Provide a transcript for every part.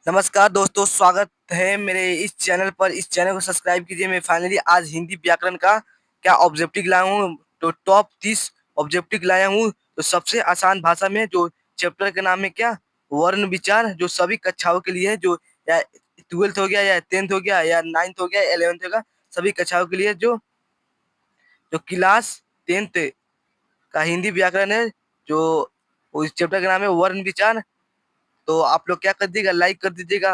नमस्कार दोस्तों, स्वागत है मेरे इस चैनल पर। इस चैनल को सब्सक्राइब कीजिए। मैं फाइनली आज हिंदी व्याकरण का क्या ऑब्जेक्टिव लाया हूँ, तो टॉप 30 ऑब्जेक्टिव लाया हूँ। तो सबसे आसान भाषा में, जो चैप्टर के नाम है क्या, वर्ण विचार, जो सभी कक्षाओं के लिए है, जो या 12th हो गया या 10th हो गया या 9th हो गया 11th होगा, सभी कक्षाओं के लिए जो जो क्लास 10th का हिंदी व्याकरण है, जो उस चैप्टर का नाम है वर्ण विचार। तो आप लोग क्या कर दीजिएगा, लाइक कर दीजिएगा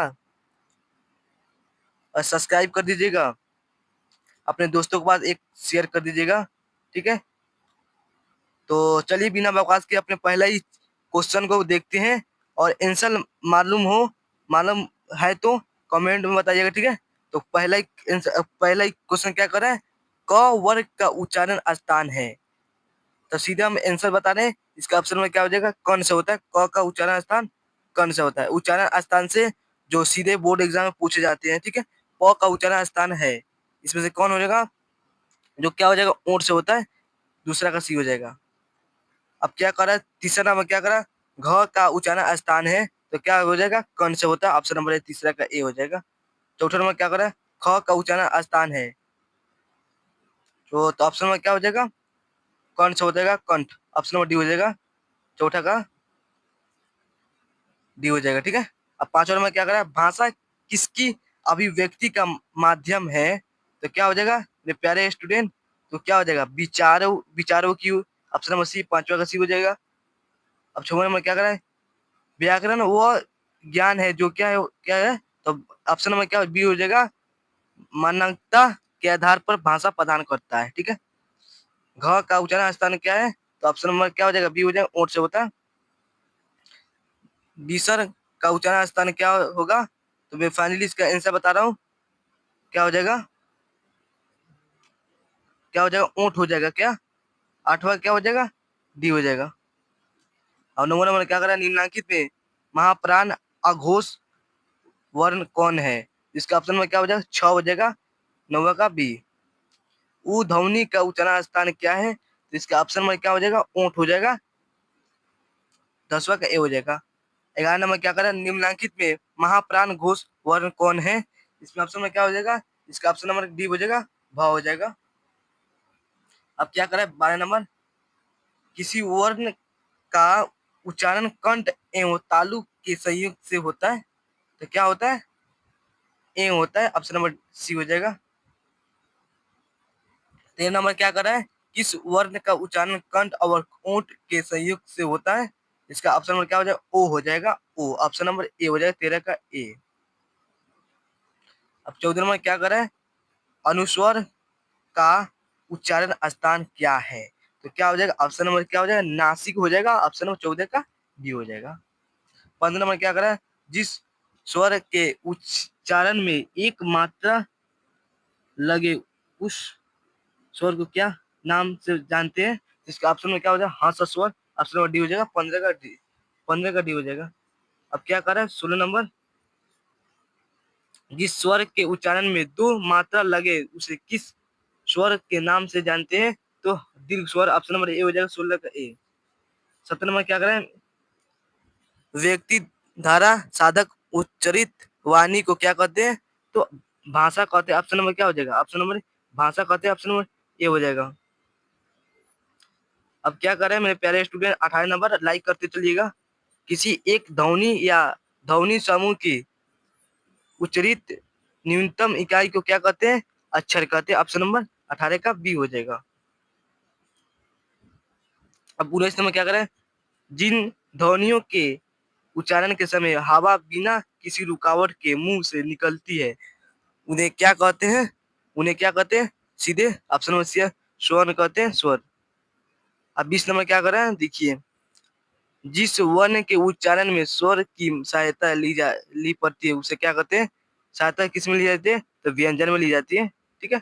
और सब्सक्राइब कर दीजिएगा। अपने दोस्तों के पास एक शेयर कर दीजिएगा, ठीक है। तो चलिए बिना बकवास के अपने पहला ही क्वेश्चन को देखते हैं, और आंसर मालूम है तो कमेंट में बताइएगा, ठीक है। तो पहला ही क्वेश्चन क्या कर रहा है, क वर्ग का उच्चारण स्थान है। तो सीधे हम आंसर बता रहे हैं। इसका ऑप्शन में क्या हो जाएगा, कौन से होता है, क का उच्चारण स्थान कौन से होता है। उच्चारण स्थान से जो सीधे बोर्ड एग्जाम में पूछे जाते हैं, ठीक है। प का उच्चारण स्थान है, इसमें से कौन हो जाएगा, जो क्या हो जाएगा, ऊंट से होता है, दूसरा का सी हो जाएगा। अब क्या करा, तीसरा नंबर क्या करा, घ का उच्चारण स्थान है, तो क्या हो जाएगा, कौन से होता है, ऑप्शन नंबर है तीसरा का ए हो जाएगा। चौथा नंबर क्या करा, ख का उच्चारण स्थान है, तो ऑप्शन नंबर क्या हो जाएगा, कौन से हो जाएगा, कंठ, ऑप्शन नंबर डी हो जाएगा, चौथा का डी हो जाएगा, ठीक है। अब पांचवा नंबर क्या करा, भाषा किसकी अभिव्यक्ति का माध्यम है, तो क्या हो जाएगा मेरे प्यारे स्टूडेंट, तो क्या हो जाएगा, विचारों विचारों की, ऑप्शन नंबर सी, पांचवा का सी हो जाएगा। अब छठवां नंबर क्या करा है, व्याकरण वो ज्ञान है जो क्या है, तो ऑप्शन नंबर क्या बी हो जाएगा, मानकता के आधार पर भाषा प्रदान करता है, ठीक है। घ का उच्चारण स्थान क्या है, तो ऑप्शन नंबर क्या हो जाएगा, बी हो जाएगा, ओट से होता है। बीसर का उच्चारण स्थान क्या होगा, तो मैं फाइनली इसका आंसर बता रहा हूँ, क्या हो जाएगा, क्या हो जाएगा, ऊंट हो जाएगा क्या। आठवां क्या हो जाएगा, डी हो जाएगा। और नौवां नंबर क्या करा, निम्नलिखित में महाप्राण अघोष वर्ण कौन है, इसका ऑप्शन में क्या हो जाएगा, छ हो जाएगा, नौवा का बी। उ ध्वनि का उच्चारण स्थान क्या है, तो इसका ऑप्शन में क्या हो जाएगा, ऊंट हो जाएगा, 10वां का ए हो जाएगा। 11 नंबर क्या करा, निम्नलिखित में महाप्राण घोष वर्ण कौन है, इसमें ऑप्शन में क्या हो जाएगा, इसका ऑप्शन नंबर डी हो जाएगा, भ हो जाएगा। अब क्या करें, 12 नंबर, किसी वर्ण का उच्चारण कंठ एवं तालु के संयोग से होता है, तो क्या होता है, ए होता है, ऑप्शन नंबर सी हो जाएगा। 13 नंबर क्या कर रहा है, किस वर्ण का उच्चारण कंठ और ओंठ के संयोग से होता है, इसका ऑप्शन नंबर क्या हो जाएगा, ओ हो जाएगा, ओ, ऑप्शन नंबर ए हो जाएगा, 13 का ए। अब 14 नंबर क्या कर रहा है, अनुस्वर का उच्चारण स्थान क्या है, तो क्या हो जाएगा, ऑप्शन नंबर क्या हो जाएगा, नासिक हो जाएगा, ऑप्शन नंबर 14 का बी हो जाएगा। 15 नंबर क्या कर रहा है, जिस स्वर के उच्चारण में एक मात्रा लगे उस स्वर को क्या नाम से जानते हैं, इसका ऑप्शन में क्या हो जाएगा, हाँ स्वर, ऑप्शन नंबर डी हो जाएगा, 15 का डी, 15 का डी हो जाएगा। अब क्या कर रहा है, 16 नंबर, जिस स्वर के उच्चारण में दो मात्रा लगे उसे किस स्वर के नाम से जानते हैं, तो दीर्घ स्वर, ऑप्शन नंबर ए हो जाएगा, 16 का ए। 17 नंबर क्या करें, व्यक्ति धारा साधक उच्चरित वाणी को क्या कहते हैं, तो भाषा कहते हैं, ऑप्शन नंबर क्या हो जाएगा, ऑप्शन नंबर भाषा कहते हैं, ऑप्शन नंबर ए हो जाएगा। अब क्या करें मेरे प्यारे स्टूडेंट, 18 नंबर, लाइक करते चलिएगा। किसी एक ध्वनि या ध्वनि समूह की उच्चरित न्यूनतम इकाई को क्या कहते हैं, अक्षर कहते हैं, ऑप्शन नंबर 18 का बी हो जाएगा। अब 19 नंबर क्या करें, जिन ध्वनियों के उच्चारण के समय हवा बिना किसी रुकावट के मुंह से निकलती है, उन्हें क्या कहते हैं, उन्हें क्या कहते हैं, सीधे ऑप्शन नंबर सी, स्वर कहते हैं, स्वर। अब 20 नंबर क्या कर रहे हैं, देखिए, जिस वर्ण के उच्चारण में स्वर की सहायता ली पड़ती है उसे क्या कहते हैं, सहायता किस में ली जाती है, तो व्यंजन में ली जाती है, ठीक है।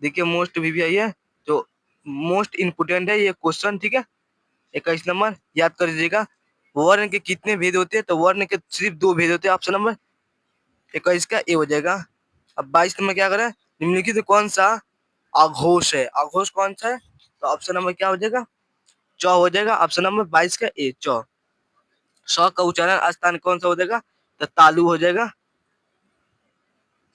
देखिए मोस्ट भी आई है, जो मोस्ट इम्पोर्टेंट है ये क्वेश्चन, ठीक है। 21 नंबर याद कर लीजिएगा, वर्ण के कितने भेद होते हैं, तो वर्ण के सिर्फ 2 भेद होते हैं, ऑप्शन नंबर 21 का ए हो जाएगा। अब 22 नंबर क्या करें, निम्नलिखित कौन सा अघोष है, अघोष कौन सा है, तो ऑप्शन नंबर क्या हो जाएगा, च हो जाएगा, ऑप्शन नंबर 22 का ए, च। स का उच्चारण स्थान कौन सा हो जाएगा, तो तालु हो जाएगा।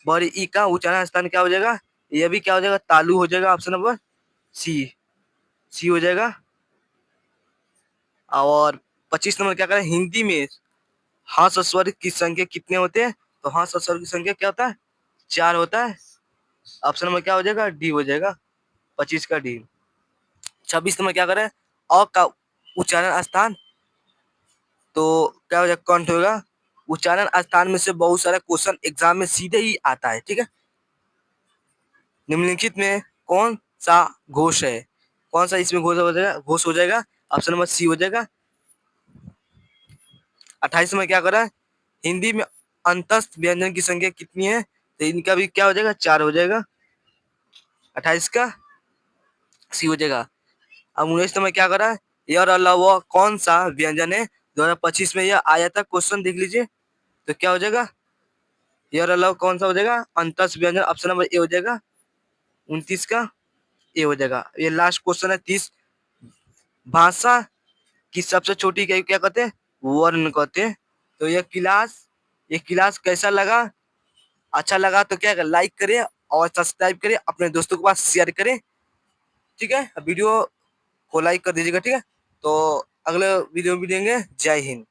और ई का उच्चारण स्थान क्या हो जाएगा, ये भी क्या हो जाएगा, तालु हो जाएगा। ऑप्शन नंबर सी, सी हो जाएगा। और 25 नंबर क्या करें, हिंदी में हास स्वर की संख्या कितने होते हैं, तो हास स्वर की संख्या क्या होता है, 4 होता है। ऑप्शन नंबर क्या हो जाएगा, डी हो जाएगा, 25 का डी। 26 नंबर क्या करें, अ का उच्चारण स्थान, तो क्या हो जाएगा, कंठ होगा। उच्चारण स्थान में से बहुत सारा क्वेश्चन एग्जाम में सीधे ही आता है, ठीक है। निम्नलिखित में कौन सा घोष है, कौन सा इसमें घोष हो जाएगा, घोष हो जाएगा। ऑप्शन नंबर सी हो जाएगा। 28 में क्या करा है, हिंदी में अंतस्थ व्यंजन की संख्या कितनी है, तो इनका भी क्या हो जाएगा, 4 हो जाएगा। 28 का सी हो जाएगा। अब 19 में क्या करा है, यह अलावा कौन सा व्यंजन है, 2025 में यह आया था क्वेश्चन, देख लीजिए। तो क्या हो जाएगा, यह अलावा कौन सा हो जाएगा, अंतस्थ व्यंजन। ऑप्शन नंबर ए हो जाएगा। 29 का ए हो जाएगा। ये लास्ट क्वेश्चन है 30, भाषा की सबसे छोटी इकाई क्या कहते हैं, वर्ण कहते हैं। तो ये क्लास कैसा लगा, अच्छा लगा तो क्या लाइक करें और सब्सक्राइब करें, अपने दोस्तों के पास शेयर करें, ठीक है। वीडियो को लाइक कर दीजिएगा, ठीक है। तो अगले वीडियो में मिलेंगे। जय हिंद।